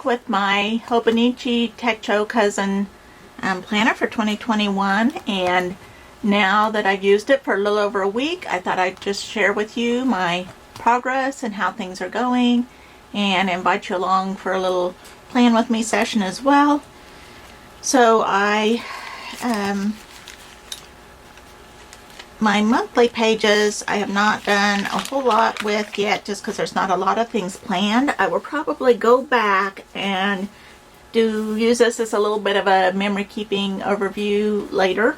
back with my Hobonichi Techo Cousin planner for 2021, and now that I've used it for a little over a week, I thought I'd just share with you my progress and how things are going, and invite you along for a little plan with me session as well. So my monthly pages I have not done a whole lot with yet, just because there's not a lot of things planned. I will probably go back and use this as a little bit of a memory keeping overview later.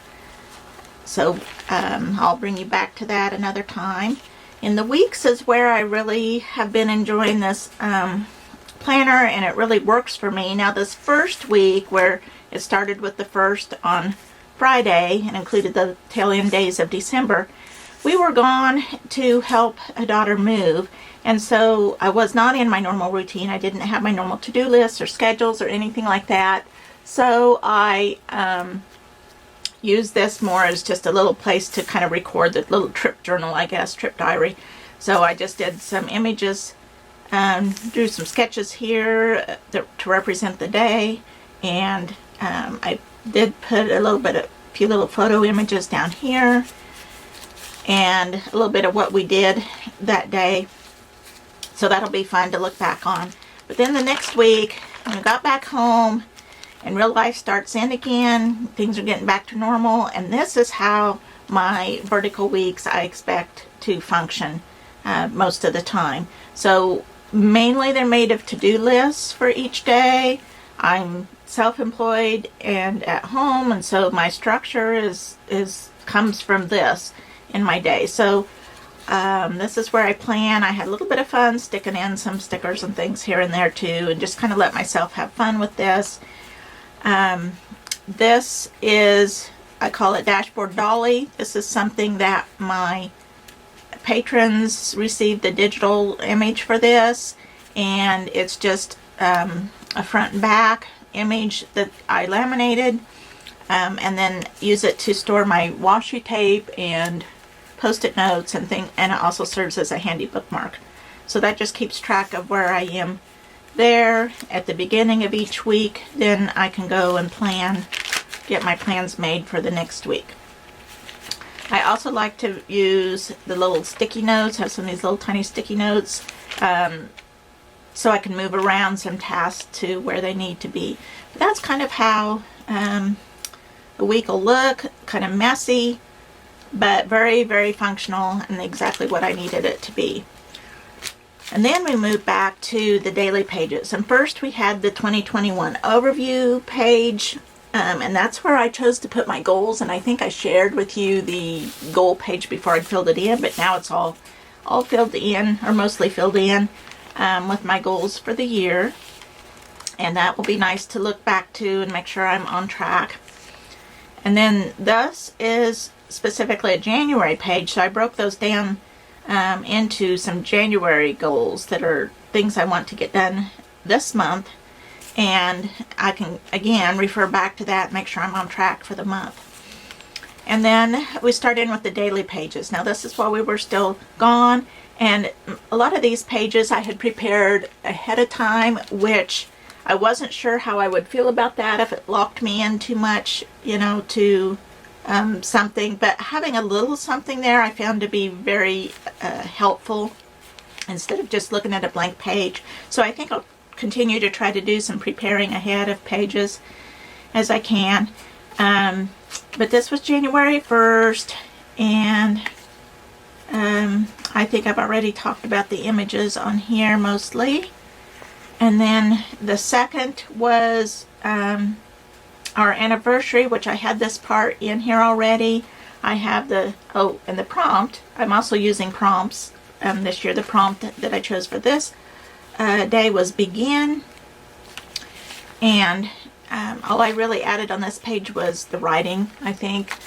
So I'll bring you back to that another time. In the weeks is where I really have been enjoying this planner, and it really works for me. Now this first week, where it started with the first on Friday and included the tail end days of December, we were gone to help a daughter move, and so I was not in my normal routine. I didn't have my normal to-do lists or schedules or anything like that. So I used this more as just a little place to kind of record the little trip journal, I guess, trip diary. So I just did some images, drew some sketches here to represent the day, and I did put a few little photo images down here, and a little bit of what we did that day. So that'll be fun to look back on. But then the next week, when I got back home and real life starts in again, things are getting back to normal, and this is how my vertical weeks I expect to function most of the time. So mainly they're made of to-do lists for each day. I'm self-employed and at home, and so my structure comes from this in my day. So this is where I plan. I had a little bit of fun sticking in some stickers and things here and there too, and just kind of let myself have fun with this. This is, I call it Dashboard Dolly. This is something that my patrons received the digital image for this, and it's just a front and back image that I laminated, and then use it to store my washi tape and post-it notes and and it also serves as a handy bookmark. So that just keeps track of where I am there at the beginning of each week. Then I can go and get my plans made for the next week. I also like to use the little sticky notes, have some of these little tiny sticky notes, so I can move around some tasks to where they need to be. But that's kind of how the week will look, kind of messy, but very, very functional and exactly what I needed it to be. And then we move back to the daily pages. And first we had the 2021 overview page, and that's where I chose to put my goals. And I think I shared with you the goal page before I filled it in, but now it's all filled in, or mostly filled in, with my goals for the year. And that will be nice to look back to and make sure I'm on track. And then this is specifically a January page, so I broke those down into some January goals that are things I want to get done this month, and I can again refer back to that and make sure I'm on track for the month. And then we start in with the daily pages. Now this is while we were still gone, and a lot of these pages I had prepared ahead of time, which I wasn't sure how I would feel about that, if it locked me in too much, to something. But having a little something there I found to be very helpful, instead of just looking at a blank page. So I think I'll continue to try to do some preparing ahead of pages as I can. But this was January 1st, and I think I've already talked about the images on here mostly. And then the second was our anniversary, which I had this part in here already. I have and the prompt. I'm also using prompts this year. The prompt that I chose for this day was begin. And all I really added on this page was the writing, I think.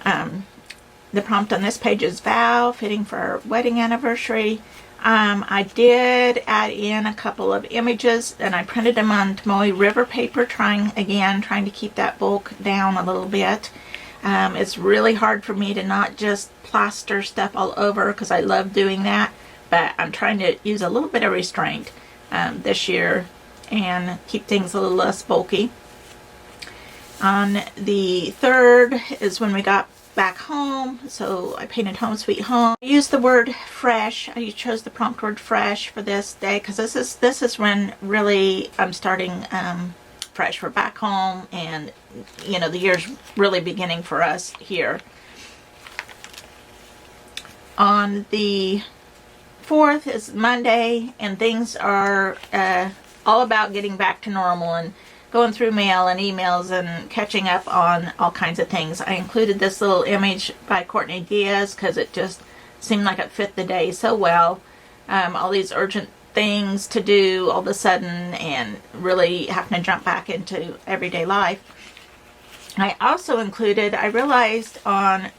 The prompt on this page is vow, fitting for our wedding anniversary. I did add in a couple of images, and I printed them on Tomoe River paper, trying to keep that bulk down a little bit. It's really hard for me to not just plaster stuff all over, because I love doing that, but I'm trying to use a little bit of restraint this year and keep things a little less bulky. On the 3rd is when we got back home, so I painted Home Sweet Home. I used the word fresh. I chose the prompt word fresh for this day because this is when really I'm starting fresh for back home, and you know, the year's really beginning for us here. On the 4th is Monday, and things are all about getting back to normal and going through mail and emails and catching up on all kinds of things. I included this little image by Courtney Diaz because it just seemed like it fit the day so well. All these urgent things to do all of a sudden and really having to jump back into everyday life. I also included, I realized on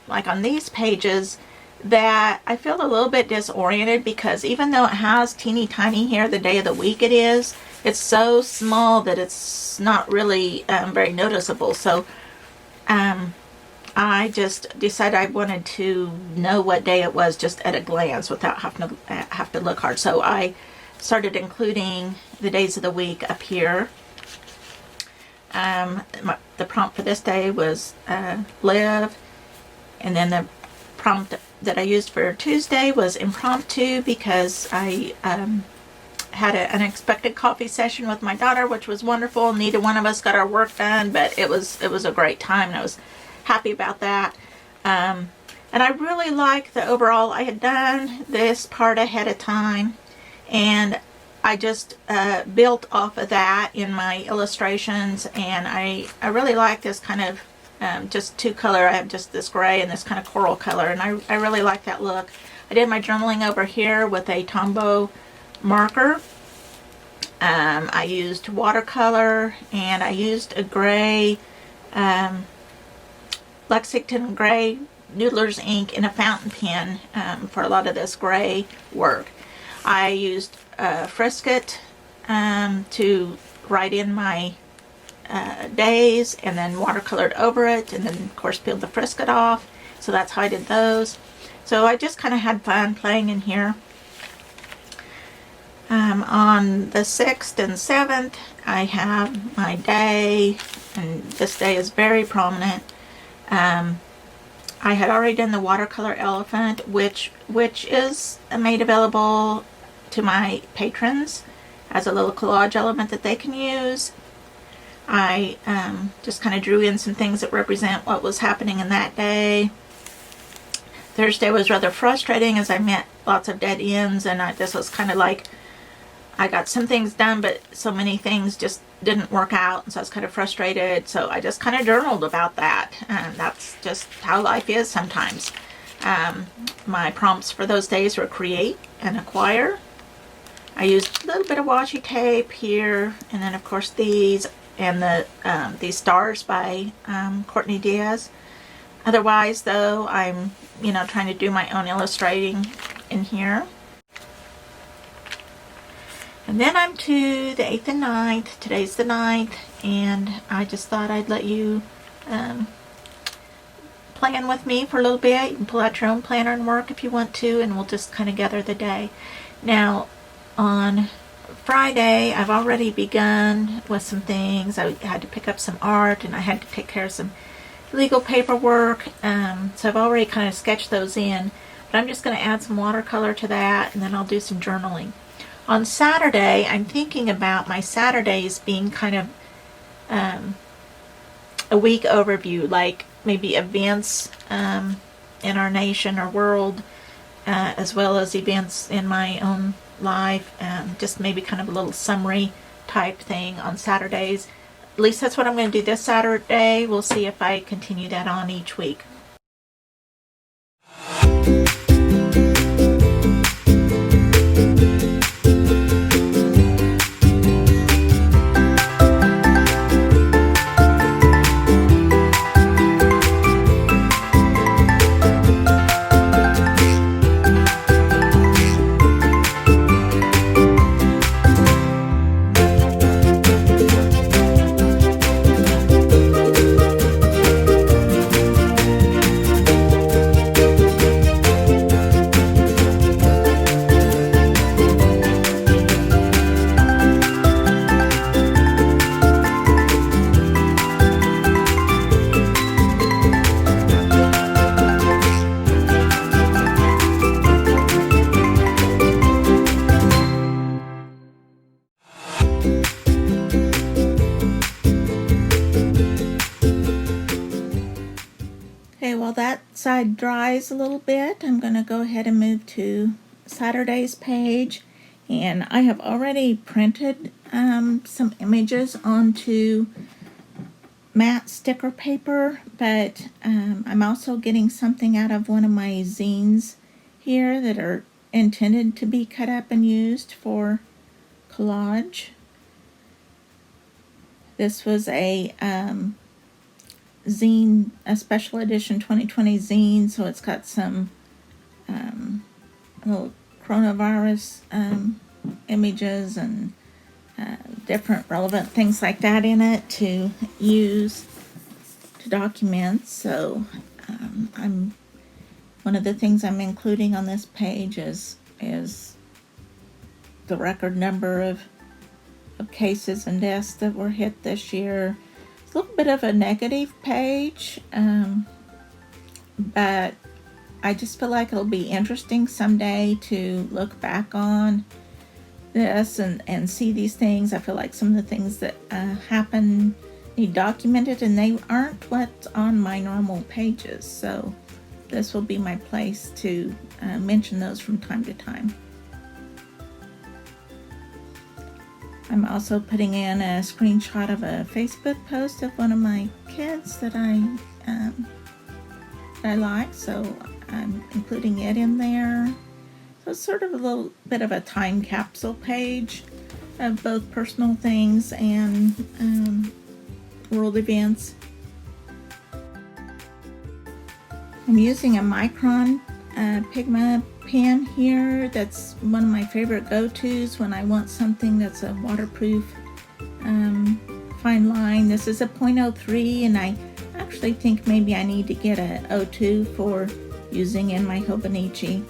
these pages that I feel a little bit disoriented because even though it has teeny tiny here the day of the week it is, it's so small that it's not really very noticeable. So I just decided I wanted to know what day it was just at a glance without having to have to look hard. So I started including the days of the week up here. The prompt for this day was live, and then the prompt that I used for Tuesday was impromptu because I had an unexpected coffee session with my daughter, which was wonderful. Neither one of us got our work done, but it was a great time, and I was happy about that. And I really like the overall. I had done this part ahead of time, and I just built off of that in my illustrations, and I really like this kind of just two color. I have just this gray and this kind of coral color, and I really like that look. I did my journaling over here with a Tombow marker. I used watercolor, and I used a gray Lexington gray Noodler's ink in a fountain pen for a lot of this gray work. I used Frisket to write in my days, and then watercolored over it, and then of course peeled the Frisket off. So that's how I did those. So I just kind of had fun playing in here. On the 6th and 7th I have my day, and this day is very prominent. I had already done the watercolor elephant, which is made available to my patrons as a little collage element that they can use. I just kind of drew in some things that represent what was happening in that day. Thursday was rather frustrating as I met lots of dead ends, and this was kind of like I got some things done, but so many things just didn't work out, and so I was kind of frustrated. So I just kind of journaled about that, and that's just how life is sometimes. My prompts for those days were create and acquire. I used a little bit of washi tape here, and then of course these and these stars by Courtney Diaz. Otherwise, though, I'm trying to do my own illustrating in here. And then I'm to the 8th and 9th. Today's the 9th, and I just thought I'd let you plan with me for a little bit. You can pull out your own planner and work if you want to, and we'll just kind of gather the day. Now, on Friday, I've already begun with some things. I had to pick up some art, and I had to take care of some legal paperwork. So I've already kind of sketched those in, but I'm just going to add some watercolor to that, and then I'll do some journaling. On Saturday, I'm thinking about my Saturdays being kind of a week overview, like maybe events in our nation or world, as well as events in my own life, just maybe kind of a little summary type thing on Saturdays. At least that's what I'm going to do this Saturday. We'll see if I continue that on each week. side dries a little bit, I'm going to go ahead and move to Saturday's page. And I have already printed some images onto matte sticker paper, but I'm also getting something out of one of my zines here that are intended to be cut up and used for collage. This was a zine, a special edition 2020 zine, so it's got some little coronavirus images and different relevant things like that in it to use to document. So one of the things I'm including on this page is the record number of cases and deaths that were hit this year. It's a little bit of a negative page, but I just feel like it'll be interesting someday to look back on this and see these things. I feel like some of the things that happen need documented, and they aren't what's on my normal pages, so this will be my place to mention those from time to time. I'm also putting in a screenshot of a Facebook post of one of my kids that I like, so I'm including it in there. So it's sort of a little bit of a time capsule page of both personal things and world events. I'm using a Micron Pigma pen here. That's one of my favorite go-tos when I want something that's a waterproof fine line. This is a .03, and I actually think maybe I need to get a 02 for using in my Hobonichi.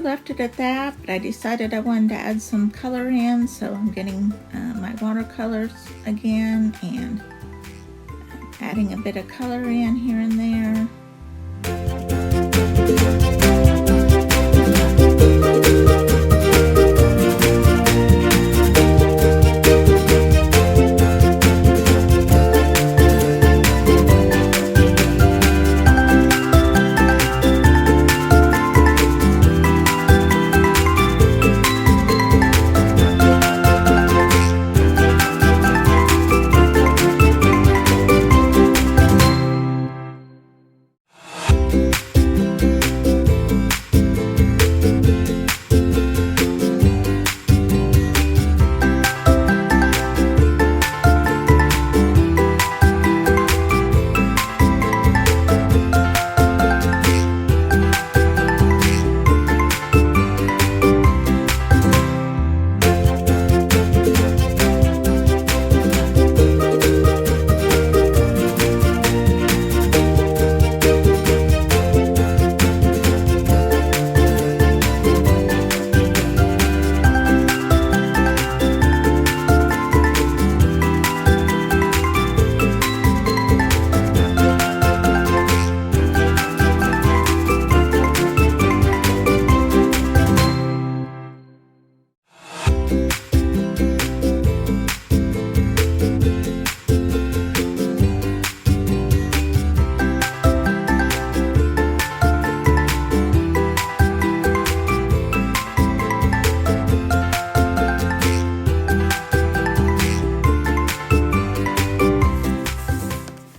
Left it at that, but I decided I wanted to add some color in, so I'm getting my watercolors again and adding a bit of color in here and there.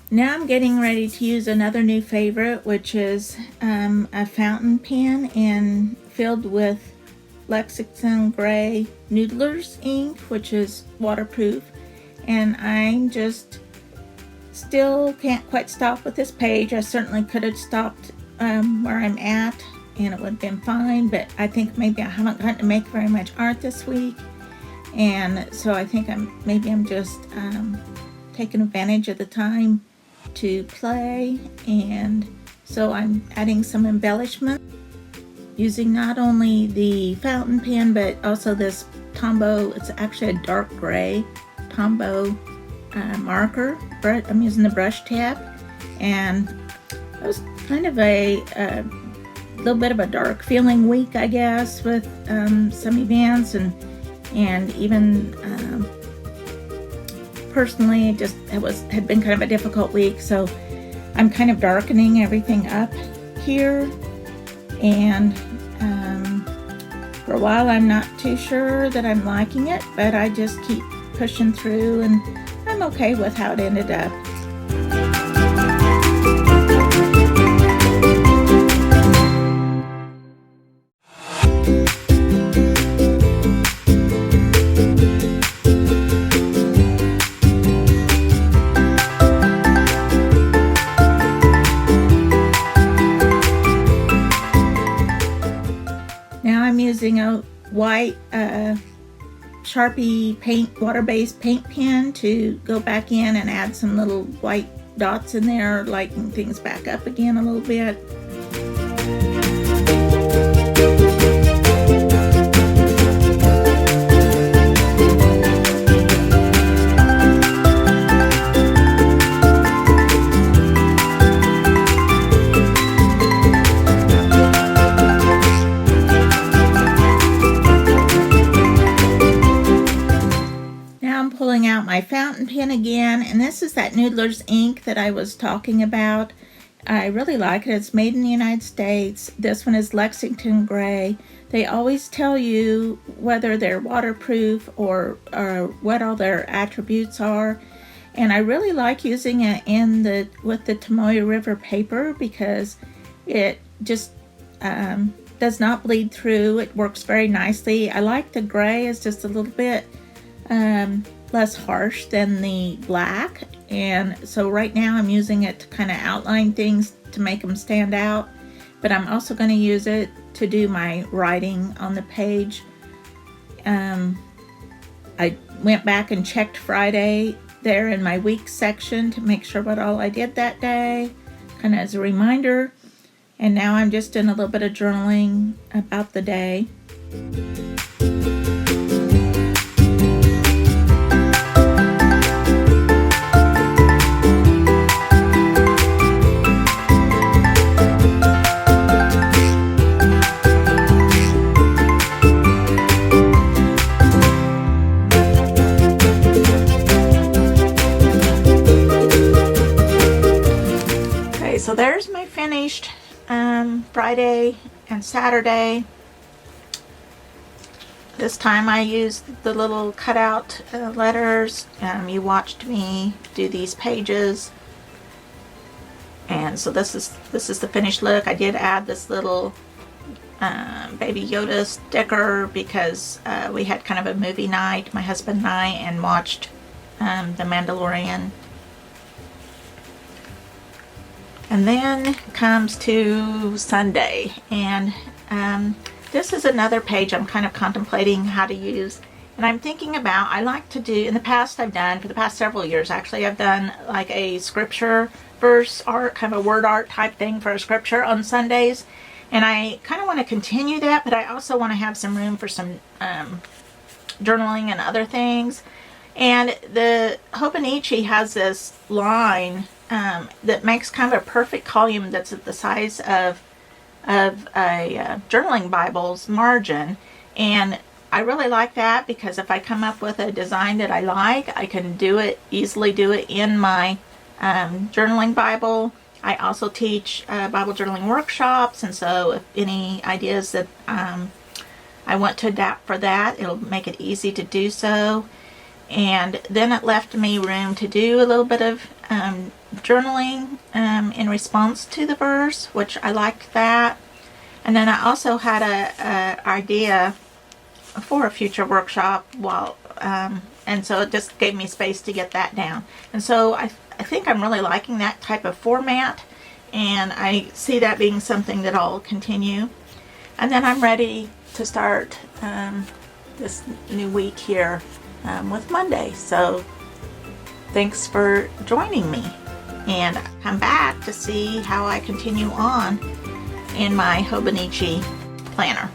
Now I'm getting ready to use another new favorite, which is a fountain pen and filled with Lexington Gray Noodlers ink, which is waterproof. And I just still can't quite stop with this page. I certainly could have stopped where I'm at and it would have been fine, but I think maybe I haven't gotten to make very much art this week, and so I think I'm just taking advantage of the time to play, and so I'm adding some embellishment using not only the fountain pen but also this Tombow. It's actually a dark gray Tombow marker. I'm using the brush tip, and it was kind of a little bit of a dark feeling week, I guess, with some events, and even personally, it had been kind of a difficult week. So I'm kind of darkening everything up here, and for a while I'm not too sure that I'm liking it, but I just keep pushing through, and I'm okay with how it ended up. Now I'm using a white Sharpie water-based paint pen to go back in and add some little white dots in there, lighten things back up again a little bit. Pulling out my fountain pen again, and this is that Noodler's ink that I was talking about. I really like it. It's made in the United States. This one is Lexington Gray. They always tell you whether they're waterproof or what all their attributes are, and I really like using it with the Tomoe River paper because it just does not bleed through. It works very nicely. I like the gray. It's just a little bit less harsh than the black, and so right now I'm using it to kind of outline things to make them stand out, but I'm also going to use it to do my writing on the page. I went back and checked Friday there in my week section to make sure what all I did that day, kind of as a reminder, and now I'm just doing a little bit of journaling about the day. So there's my finished Friday and Saturday. This time I used the little cutout letters. You watched me do these pages, and so this is the finished look. I did add this little Baby Yoda sticker because we had kind of a movie night, my husband and I, and watched The Mandalorian. And then comes to Sunday, and this is another page I'm kind of contemplating how to use. And I'm thinking about, I like to do, in the past for the past several years actually, I've done like a scripture verse art, kind of a word art type thing for a scripture on Sundays. And I kind of want to continue that, but I also want to have some room for some journaling and other things. And the Hobonichi has this line that makes kind of a perfect column that's at the size of a journaling Bible's margin, and I really like that because if I come up with a design that I like, I can easily do it in my journaling Bible. I also teach Bible journaling workshops, and so if any ideas that I want to adapt for that, it'll make it easy to do so. And then it left me room to do a little bit of journaling in response to the verse, which I liked that. And then I also had a idea for a future workshop and so it just gave me space to get that down. And so I think I'm really liking that type of format, and I see that being something that I'll continue. And then I'm ready to start this new week here with Monday. So thanks for joining me. and come back to see how I continue on in my Hobonichi planner.